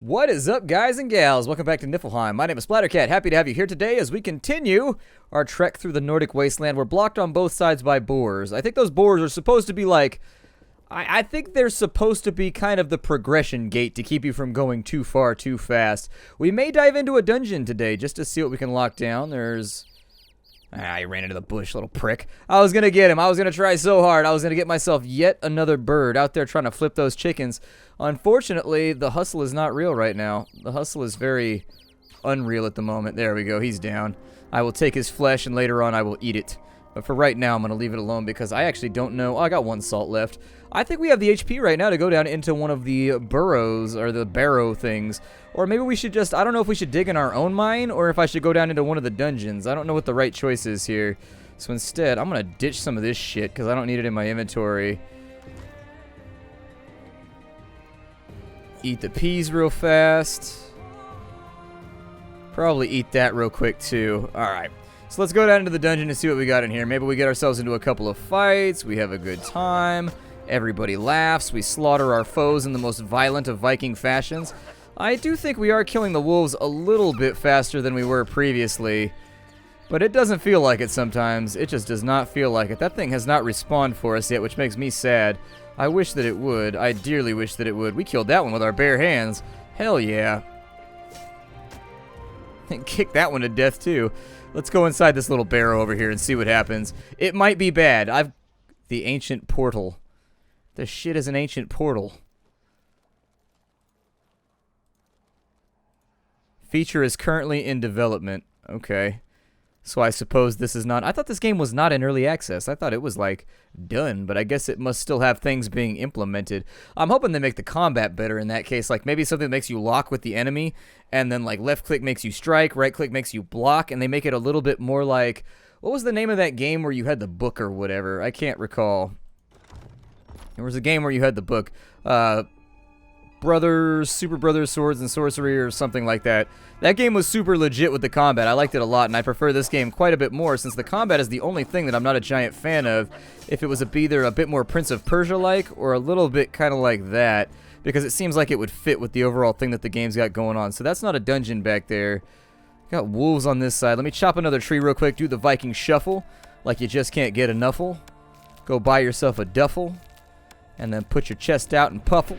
What is up, guys and gals? Welcome back to Niffelheim. My name is Splattercat. Happy to have you here today as we continue our trek through the Nordic wasteland. We're blocked on both sides by boars. I think those boars are supposed to be like... I think they're supposed to be kind of the progression gate to keep you from going too far too fast. We may dive into a dungeon today just to see what we can lock down. There's... he ran into the bush, little prick. I was gonna get him. I was gonna try so hard. I was gonna get myself yet another bird out there trying to flip those chickens. Unfortunately, the hustle is not real right now. The hustle is very unreal at the moment. There we go. He's down. I will take his flesh, and later on I will eat it. But for right now, I'm going to leave it alone because I actually don't know. Oh, I got one salt left. I think we have the HP right now to go down into one of the burrows, or the barrow things. Or maybe we should just... I don't know if we should dig in our own mine, or if I should go down into one of the dungeons. I don't know what the right choice is here. So instead, I'm going to ditch some of this shit because I don't need it in my inventory. Eat the peas real fast. Probably eat that real quick too. Alright. So let's go down into the dungeon and see what we got in here. Maybe we get ourselves into a couple of fights. We have a good time. Everybody laughs. We slaughter our foes in the most violent of Viking fashions. I do think we are killing the wolves a little bit faster than we were previously. But it doesn't feel like it sometimes. It just does not feel like it. That thing has not respawned for us yet, which makes me sad. I wish that it would. I dearly wish that it would. We killed that one with our bare hands. Hell yeah. And kicked that one to death too. Let's go inside this little barrow over here and see what happens. It might be bad. The ancient portal. The shit is an ancient portal. Feature is currently in development. Okay. So I suppose this is not... I thought this game was not in early access. I thought it was, like, done, but I guess it must still have things being implemented. I'm hoping they make the combat better in that case. Like, maybe something that makes you lock with the enemy, and then, like, left-click makes you strike, right-click makes you block, and they make it a little bit more like... What was the name of that game where you had the book or whatever? I can't recall. There was a game where you had the book. Super Brothers, Swords and Sorcery or something like that. That game was super legit with the combat. I liked it a lot, and I prefer this game quite a bit more since the combat is the only thing that I'm not a giant fan of. If it was either a bit more Prince of Persia-like or a little bit kind of like that, because it seems like it would fit with the overall thing that the game's got going on. So that's not a dungeon back there. Got wolves on this side. Let me chop another tree real quick, do the Viking shuffle, like you just can't get enough-ul. Go buy yourself a duffel, and then put your chest out and puffle.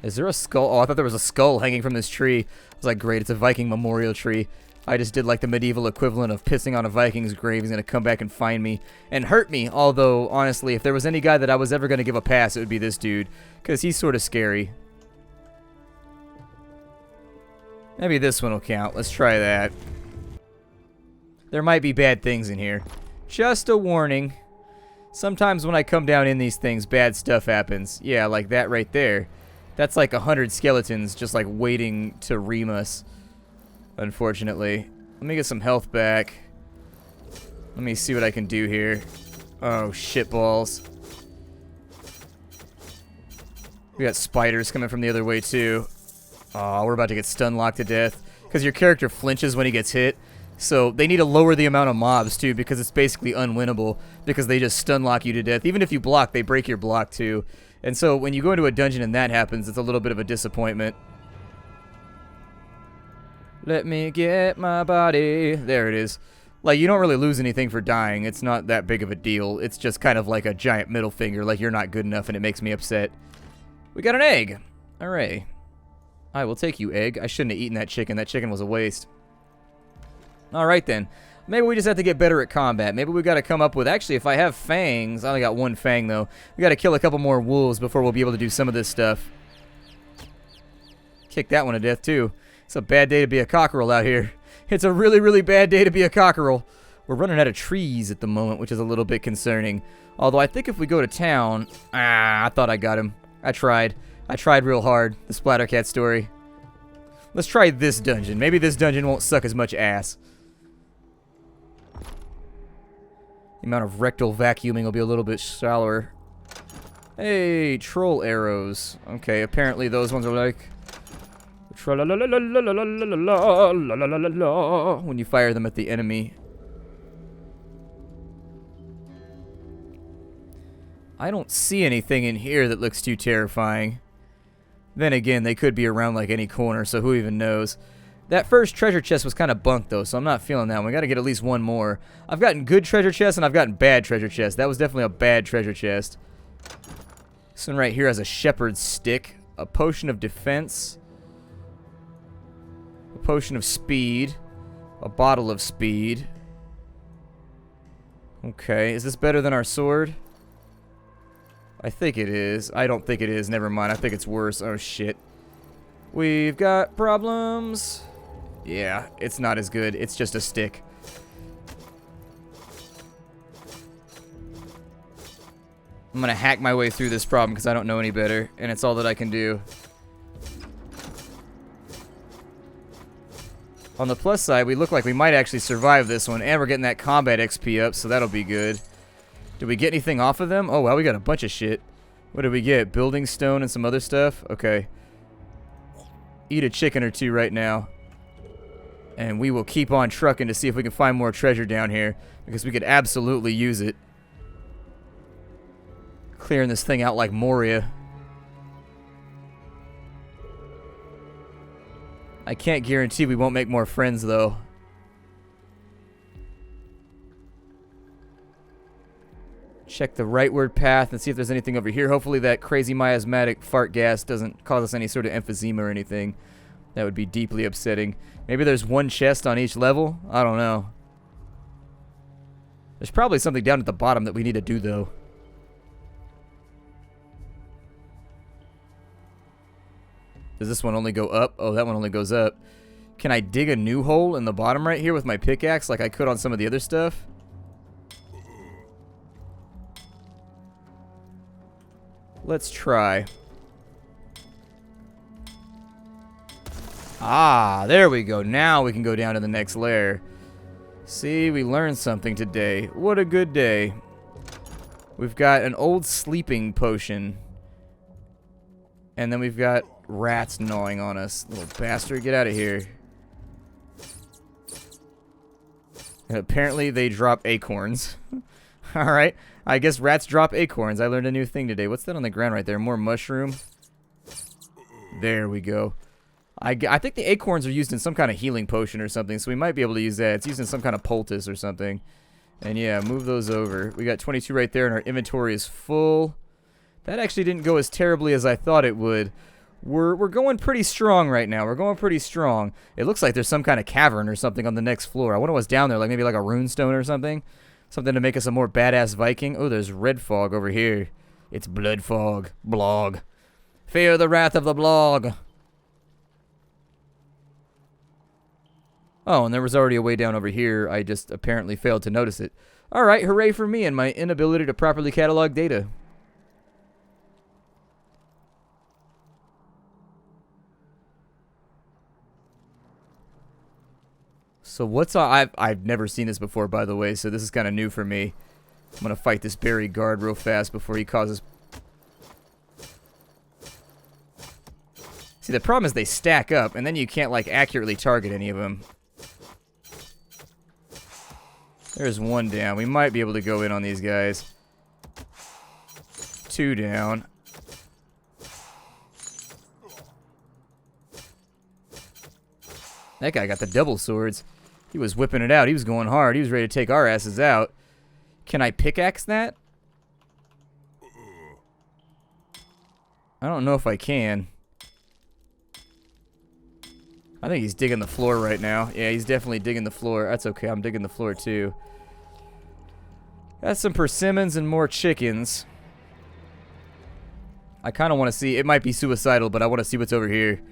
Is there a skull? Oh, I thought there was a skull hanging from this tree. I was like, great, it's a Viking memorial tree. I just did like the medieval equivalent of pissing on a Viking's grave. He's going to come back and find me and hurt me. Although, honestly, if there was any guy that I was ever going to give a pass, it would be this dude. Because he's sort of scary. Maybe this one will count. Let's try that. There might be bad things in here. Just a warning. Sometimes when I come down in these things, bad stuff happens. Yeah, like that right there. That's like 100 skeletons just like waiting to ream us, unfortunately. Let me get some health back. Let me see what I can do here. Oh, shitballs. We got spiders coming from the other way, too. Oh, we're about to get stun locked to death. Because your character flinches when he gets hit. So they need to lower the amount of mobs, too, because it's basically unwinnable. Because they just stun lock you to death. Even if you block, they break your block, too. And so when you go into a dungeon and that happens, it's a little bit of a disappointment. Let me get my body. There it is. Like, you don't really lose anything for dying. It's not that big of a deal. It's just kind of like a giant middle finger, like you're not good enough and it makes me upset. We got an egg. Hooray. I will take you, egg. I shouldn't have eaten that chicken. That chicken was a waste. Alright then. Maybe we just have to get better at combat. Maybe we got to come up with... Actually, if I have fangs... I only got one fang, though. We got to kill a couple more wolves before we'll be able to do some of this stuff. Kick that one to death, too. It's a bad day to be a cockerel out here. It's a really, really bad day to be a cockerel. We're running out of trees at the moment, which is a little bit concerning. Although I think if we go to town... I thought I got him. I tried. I tried real hard. The Splattercat story. Let's try this dungeon. Maybe this dungeon won't suck as much ass. The amount of rectal vacuuming will be a little bit shallower. Hey, troll arrows. Okay, apparently those ones are like... when you fire them at the enemy. I don't see anything in here that looks too terrifying. Then again, they could be around like any corner, so who even knows. That first treasure chest was kind of bunk, though, so I'm not feeling that one. We got to get at least one more. I've gotten good treasure chests, and I've gotten bad treasure chests. That was definitely a bad treasure chest. This one right here has a shepherd's stick, a potion of defense, a potion of speed, a bottle of speed. Okay, is this better than our sword? I think it is. I don't think it is. Never mind. I think it's worse. Oh, shit. We've got problems. Yeah, it's not as good. It's just a stick. I'm gonna hack my way through this problem because I don't know any better, and it's all that I can do. On the plus side, we look like we might actually survive this one, and we're getting that combat XP up, so that'll be good. Did we get anything off of them? Oh, wow, we got a bunch of shit. What did we get? Building stone and some other stuff? Okay. Eat a chicken or two right now. And we will keep on trucking to see if we can find more treasure down here, because we could absolutely use it. Clearing this thing out like Moria. I can't guarantee we won't make more friends, though. Check the rightward path and see if there's anything over here. Hopefully that crazy miasmatic fart gas doesn't cause us any sort of emphysema or anything. That would be deeply upsetting. Maybe there's one chest on each level? I don't know. There's probably something down at the bottom that we need to do, though. Does this one only go up? Oh, that one only goes up. Can I dig a new hole in the bottom right here with my pickaxe like I could on some of the other stuff? Let's try. Ah, there we go. Now we can go down to the next layer. See, we learned something today. What a good day. We've got an old sleeping potion. And then we've got rats gnawing on us. Little bastard, get out of here. And apparently they drop acorns. Alright, I guess rats drop acorns. I learned a new thing today. What's that on the ground right there? More mushroom? There we go. I think the acorns are used in some kind of healing potion or something, so we might be able to use that. It's used in some kind of poultice or something. And yeah, move those over. We got 22 right there, and our inventory is full. That actually didn't go as terribly as I thought it would. We're going pretty strong right now. We're going pretty strong. It looks like there's some kind of cavern or something on the next floor. I wonder what's down there, like maybe like a runestone or something. Something to make us a more badass Viking. Oh, there's red fog over here. It's blood fog. Blog. Fear the wrath of the blog. Oh, and there was already a way down over here. I just apparently failed to notice it. Alright, hooray for me and my inability to properly catalog data. So what's I've never seen this before, by the way, so this is kind of new for me. I'm going to fight this berry guard real fast before he causes... See, the problem is they stack up, and then you can't, like, accurately target any of them. There's one down. We might be able to go in on these guys. Two down. That guy got the double swords. He was whipping it out. He was going hard. He was ready to take our asses out. Can I pickaxe that? I don't know if I can. I think he's digging the floor right now. Yeah, he's definitely digging the floor. That's okay. I'm digging the floor too. Got some persimmons and more chickens. I kind of want to see. It might be suicidal, but I want to see what's over here.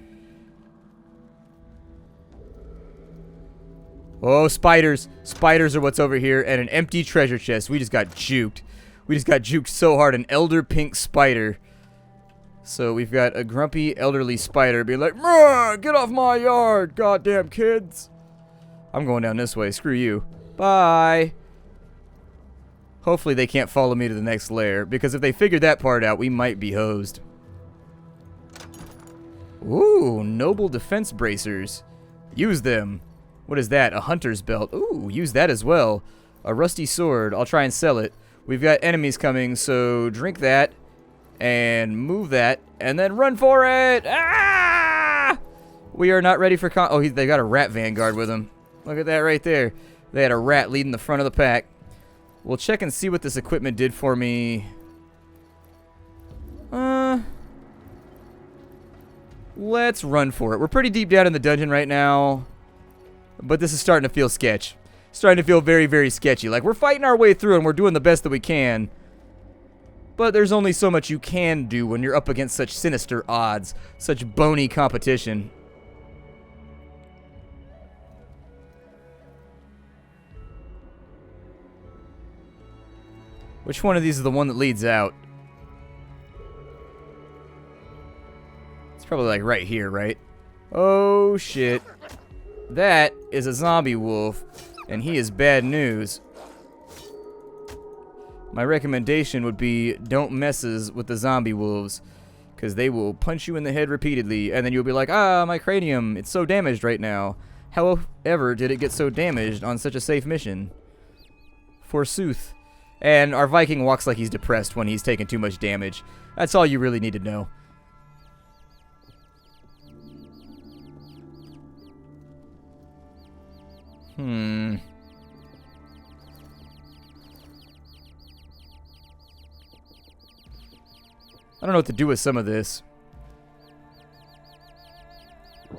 Oh, spiders. Spiders are what's over here, and an empty treasure chest. We just got juked. We just got juked so hard. An elder pink spider. So we've got a grumpy elderly spider being like, get off my yard, goddamn kids. I'm going down this way. Screw you. Bye. Hopefully they can't follow me to the next lair, because if they figured that part out, we might be hosed. Ooh, noble defense bracers. Use them. What is that? A hunter's belt. Ooh, use that as well. A rusty sword. I'll try and sell it. We've got enemies coming, so drink that. And move that. And then run for it! Ah! We are not ready for oh, they got a rat vanguard with them. Look at that right there. They had a rat leading the front of the pack. We'll check and see what this equipment did for me. Let's run for it. We're pretty deep down in the dungeon right now. But this is starting to feel sketch. Starting to feel very, very sketchy. Like, we're fighting our way through and we're doing the best that we can. But there's only so much you can do when you're up against such sinister odds. Such bony competition. Which one of these is the one that leads out? It's probably like right here, right? Oh shit. That is a zombie wolf, and he is bad news. My recommendation would be don't messes with the zombie wolves, because they will punch you in the head repeatedly, and then you'll be like, ah, my cranium, it's so damaged right now. However did it get so damaged on such a safe mission? Forsooth. And our Viking walks like he's depressed when he's taken too much damage. That's all you really need to know. I don't know what to do with some of this.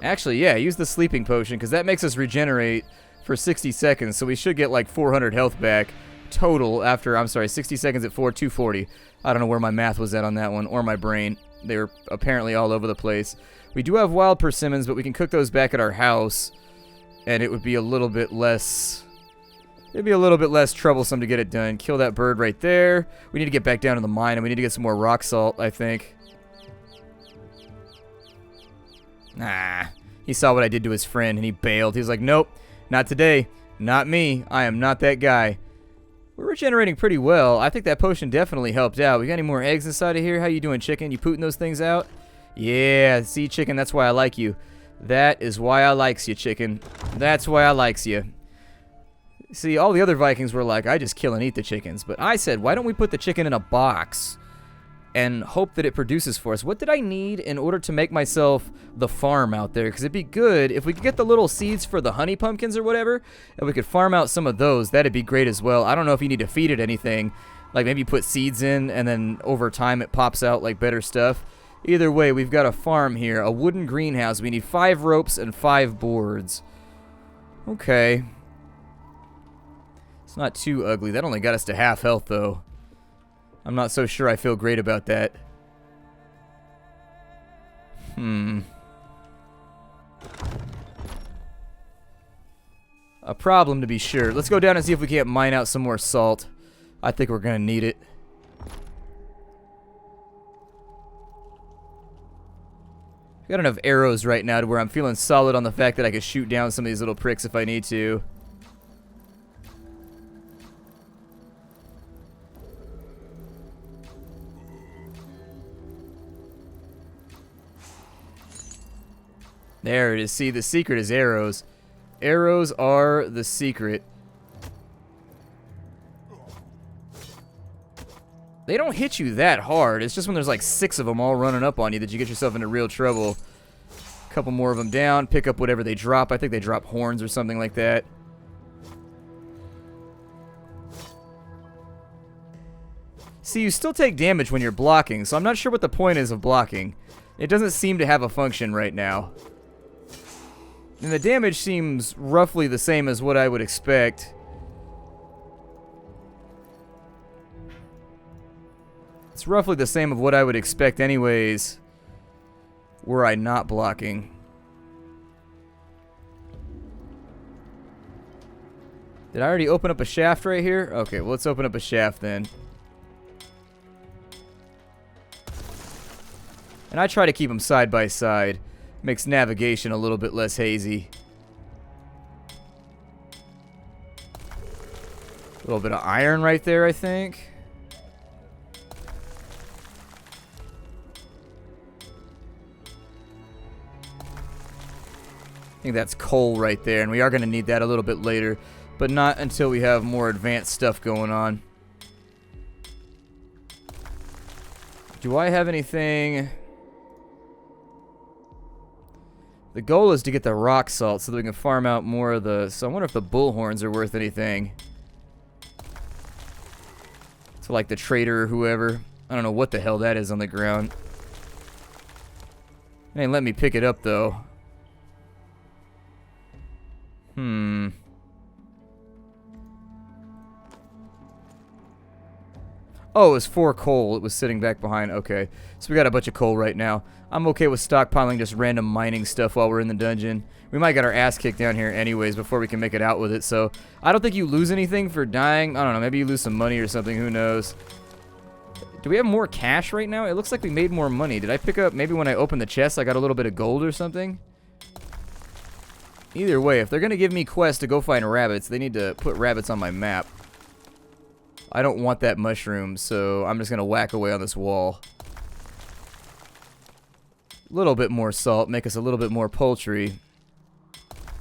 Actually, yeah, use the sleeping potion, because that makes us regenerate for 60 seconds, so we should get like 400 health back total after, 60 seconds at 240. I don't know where my math was at on that one, or my brain. They were apparently all over the place. We do have wild persimmons, but we can cook those back at our house, and it would be a little bit less... It'd be a little bit less troublesome to get it done. Kill that bird right there. We need to get back down to the mine, and we need to get some more rock salt, I think. Nah. He saw what I did to his friend, and he bailed. He was like, nope, not today. Not me. I am not that guy. We're regenerating pretty well. I think that potion definitely helped out. We got any more eggs inside of here? How you doing, chicken? You putting those things out? Yeah, see, chicken, that's why I like you. That is why I likes you, chicken. That's why I likes you. See, all the other Vikings were like, I just kill and eat the chickens. But I said, why don't we put the chicken in a box and hope that it produces for us? What did I need in order to make myself the farm out there? Because it'd be good if we could get the little seeds for the honey pumpkins or whatever, and we could farm out some of those. That'd be great as well. I don't know if you need to feed it anything. Like maybe you put seeds in, and then over time it pops out like better stuff. Either way, we've got a farm here. A wooden greenhouse. We need 5 ropes and 5 boards. Okay. It's not too ugly. That only got us to half health, though. I'm not so sure I feel great about that. A problem, to be sure. Let's go down and see if we can't mine out some more salt. I think we're going to need it. I've got enough arrows right now to where I'm feeling solid on the fact that I could shoot down some of these little pricks if I need to. There it is. See, the secret is arrows. Arrows are the secret. They don't hit you that hard. It's just when there's like 6 of them all running up on you that you get yourself into real trouble. A couple more of them down. Pick up whatever they drop. I think they drop horns or something like that. See, you still take damage when you're blocking, so I'm not sure what the point is of blocking. It doesn't seem to have a function right now. And the damage seems roughly the same as what I would expect. It's roughly the same of what I would expect anyways, were I not blocking. Did I already open up a shaft right here? Okay, well, let's open up a shaft then. And I try to keep them side by side. Makes navigation a little bit less hazy. A little bit of iron right there, I think. I think that's coal right there, and we are going to need that a little bit later, but not until we have more advanced stuff going on. Do I have anything? The goal is to get the rock salt so that we can farm out more of the... So I wonder if the bullhorns are worth anything. To like the trader or whoever. I don't know what the hell that is on the ground. It ain't let me pick it up though. Oh, it was 4 coal. It was sitting back behind. Okay. So we got a bunch of coal right now. I'm okay with stockpiling just random mining stuff while we're in the dungeon. We might get our ass kicked down here anyways before we can make it out with it. So I don't think you lose anything for dying. I don't know. Maybe you lose some money or something. Who knows? Do we have more cash right now? It looks like we made more money. Did I pick up... Maybe when I opened the chest, I got a little bit of gold or something? Either way, if they're going to give me quests to go find rabbits, they need to put rabbits on my map. I don't want that mushroom, so I'm just going to whack away on this wall. A little bit more salt, make us a little bit more poultry.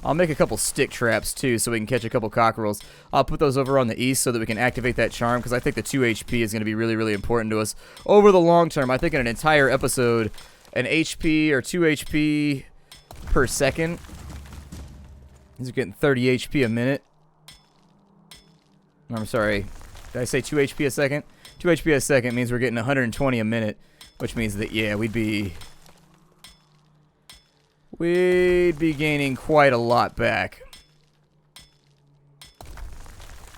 I'll make a couple stick traps, too, so we can catch a couple cockerels. I'll put those over on the east so that we can activate that charm, because I think the 2 HP is going to be really, really important to us over the long term. I think in an entire episode, an HP or 2 HP per second. These are getting 30 HP a minute. I'm sorry. Did I say 2 HP a second? 2 HP a second means we're getting 120 a minute, which means that, yeah, we'd be gaining quite a lot back.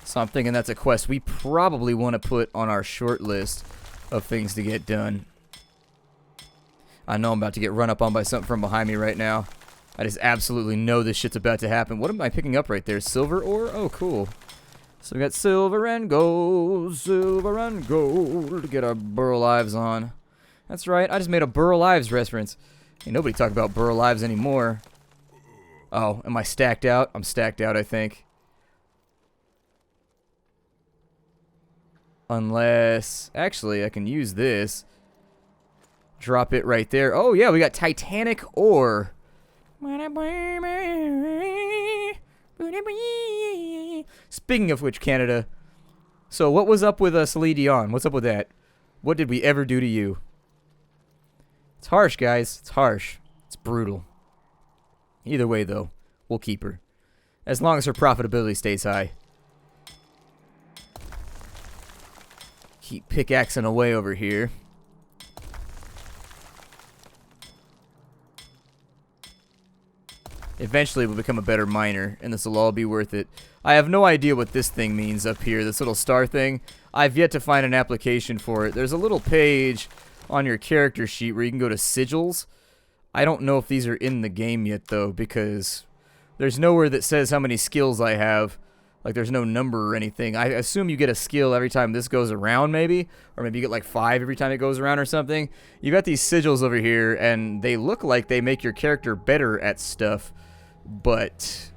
So I'm thinking that's a quest we probably want to put on our short list of things to get done. I know I'm about to get run up on by something from behind me right now. I just absolutely know this shit's about to happen. What am I picking up right there? Silver ore? Oh, cool. So we got silver and gold to get our Burrow Lives on. That's right, I just made a Burrow Lives reference. Ain't nobody talk about Burrow Lives anymore. Oh, am I stacked out? I'm stacked out, I think. Unless... Actually, I can use this. Drop it right there. Oh, yeah, we got Titanic ore. Speaking of which, Canada. So, what was up with Celine Dion? What's up with that? What did we ever do to you? It's harsh, guys. It's harsh. It's brutal. Either way, though, we'll keep her. As long as her profitability stays high. Keep pickaxing away over here. Eventually we'll become a better miner, and this will all be worth it. I have no idea what this thing means up here, this little star thing. I've yet to find an application for it. There's a little page on your character sheet where you can go to sigils. I don't know if these are in the game yet, though, because there's nowhere that says how many skills I have. Like, there's no number or anything. I assume you get a skill every time this goes around, maybe? Or maybe you get, like, 5 every time it goes around or something. You got these sigils over here, and they look like they make your character better at stuff. But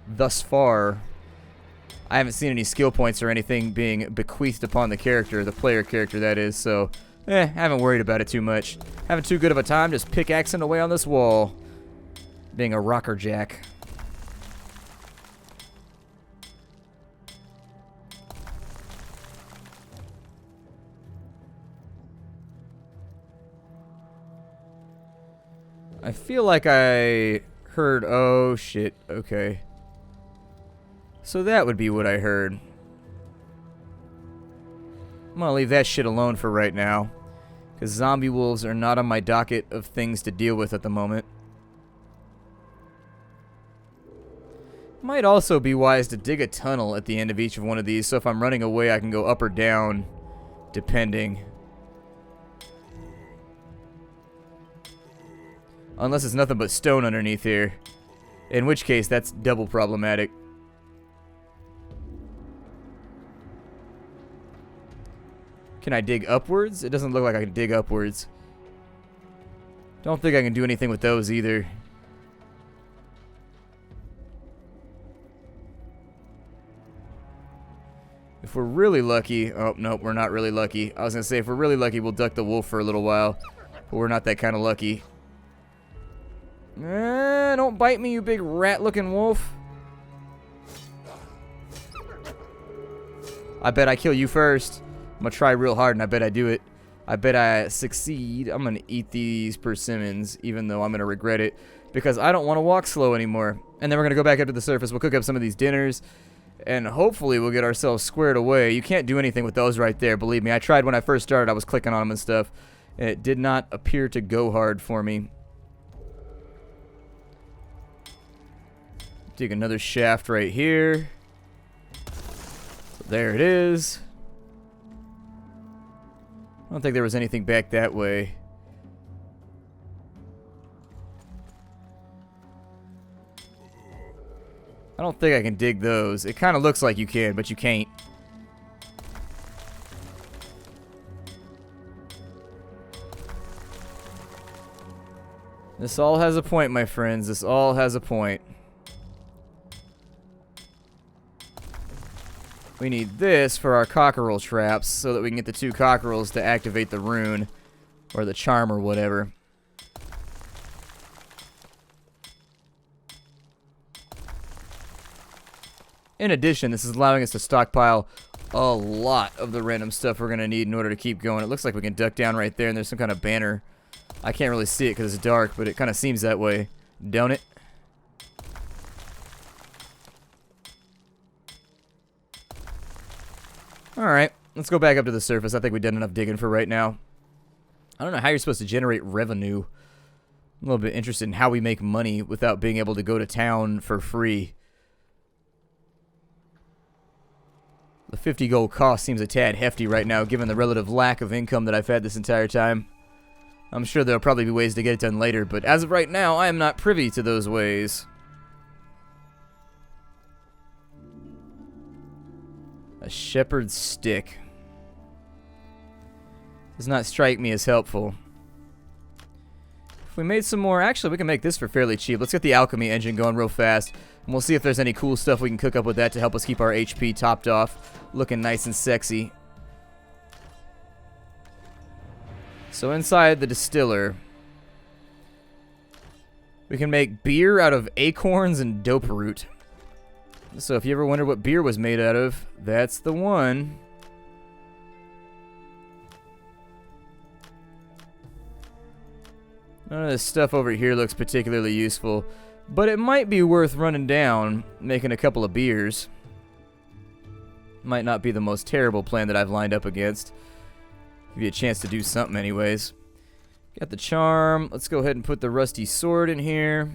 thus far, I haven't seen any skill points or anything being bequeathed upon the character, the player character, that is. So, I haven't worried about it too much. Having too good of a time just pickaxing away on this wall. Being a rocker jack. I feel like I heard... Oh, shit. Okay. So that would be what I heard. I'm gonna leave that shit alone for right now. Because zombie wolves are not on my docket of things to deal with at the moment. Might also be wise to dig a tunnel at the end of each of one of these, so if I'm running away I can go up or down, depending. Unless it's nothing but stone underneath here. In which case, that's double problematic. Can I dig upwards? It doesn't look like I can dig upwards. Don't think I can do anything with those either. If we're really lucky... Oh, nope, we're not really lucky. I was going to say, if we're really lucky, we'll duck the wolf for a little while. But we're not that kind of lucky. Don't bite me, you big rat-looking wolf. I bet I kill you first. I'm gonna try real hard, and I bet I do it. I bet I succeed. I'm going to eat these persimmons, even though I'm going to regret it, because I don't want to walk slow anymore. And then we're going to go back up to the surface. We'll cook up some of these dinners, and hopefully we'll get ourselves squared away. You can't do anything with those right there, believe me. I tried when I first started. I was clicking on them and stuff, and it did not appear to go hard for me. Dig another shaft right here. There it is. I don't think there was anything back that way. I don't think I can dig those. It kind of looks like you can, but you can't. This all has a point, my friends. This all has a point. We need this for our cockerel traps so that we can get the 2 cockerels to activate the rune or the charm or whatever. In addition, this is allowing us to stockpile a lot of the random stuff we're going to need in order to keep going. It looks like we can duck down right there and there's some kind of banner. I can't really see it because it's dark, but it kind of seems that way, don't it? Alright, let's go back up to the surface. I think we've done enough digging for right now. I don't know how you're supposed to generate revenue. I'm a little bit interested in how we make money without being able to go to town for free. The 50 gold cost seems a tad hefty right now, given the relative lack of income that I've had this entire time. I'm sure there'll probably be ways to get it done later, but as of right now, I am not privy to those ways. A shepherd's stick. Does not strike me as helpful. If we made some more... Actually, we can make this for fairly cheap. Let's get the alchemy engine going real fast. And we'll see if there's any cool stuff we can cook up with that to help us keep our HP topped off. Looking nice and sexy. So inside the distiller, we can make beer out of acorns and dope root. So if you ever wondered what beer was made out of, that's the one. None of this stuff over here looks particularly useful, but it might be worth running down, making a couple of beers. Might not be the most terrible plan that I've lined up against. Give you a chance to do something anyways. Got the charm. Let's go ahead and put the rusty sword in here.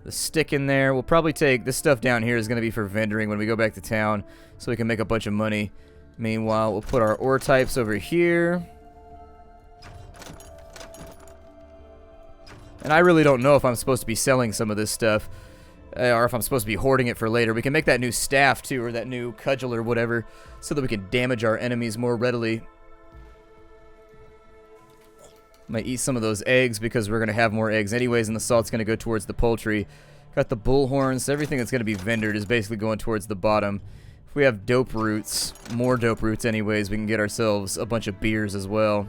The stick in there. We'll probably take this stuff down here is going to be for vendoring when we go back to town so we can make a bunch of money. Meanwhile, we'll put our ore types over here. And I really don't know if I'm supposed to be selling some of this stuff or if I'm supposed to be hoarding it for later. We can make that new staff too, or that new cudgel or whatever, so that we can damage our enemies more readily. Might eat some of those eggs because we're going to have more eggs anyways, and the salt's going to go towards the poultry. Got the bull horns. So everything that's going to be vendored is basically going towards the bottom. If we have dope roots, more dope roots anyways, we can get ourselves a bunch of beers as well.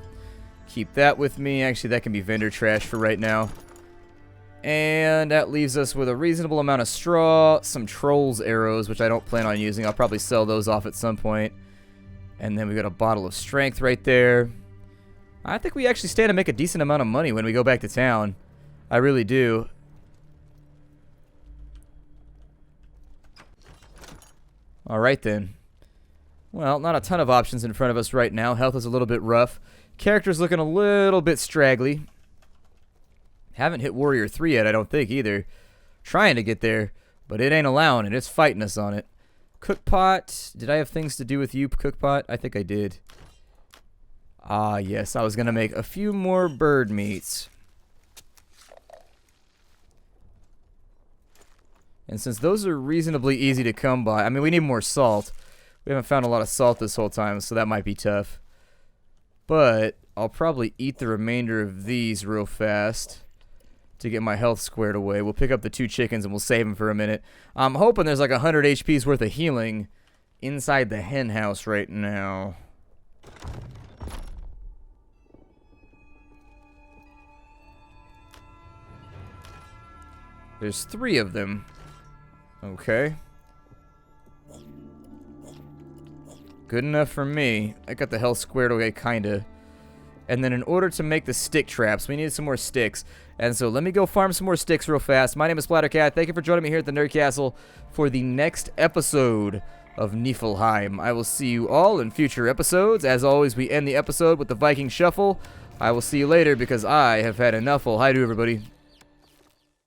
Keep that with me. Actually, that can be vendor trash for right now. And that leaves us with a reasonable amount of straw, some trolls arrows, which I don't plan on using. I'll probably sell those off at some point. And then we got a bottle of strength right there. I think we actually stand to make a decent amount of money when we go back to town. I really do. Alright then. Well, not a ton of options in front of us right now. Health is a little bit rough. Character's looking a little bit straggly. Haven't hit Warrior 3 yet, I don't think, either. Trying to get there, but it ain't allowing it. It's fighting us on it. Cookpot. Did I have things to do with you, Cookpot? I think I did. Ah, yes. I was going to make a few more bird meats. And since those are reasonably easy to come by, I mean, we need more salt. We haven't found a lot of salt this whole time, so that might be tough. But I'll probably eat the remainder of these real fast to get my health squared away. We'll pick up the 2 chickens and we'll save them for a minute. I'm hoping there's like 100 HP's worth of healing inside the hen house right now. There's 3 of them. Okay. Good enough for me. I got the health squared away, kinda. And then in order to make the stick traps, we need some more sticks. And so let me go farm some more sticks real fast. My name is Splattercat. Thank you for joining me here at the Nerd Castle for the next episode of Niffelheim. I will see you all in future episodes. As always, we end the episode with the Viking Shuffle. I will see you later because I have had enough. Hi to everybody.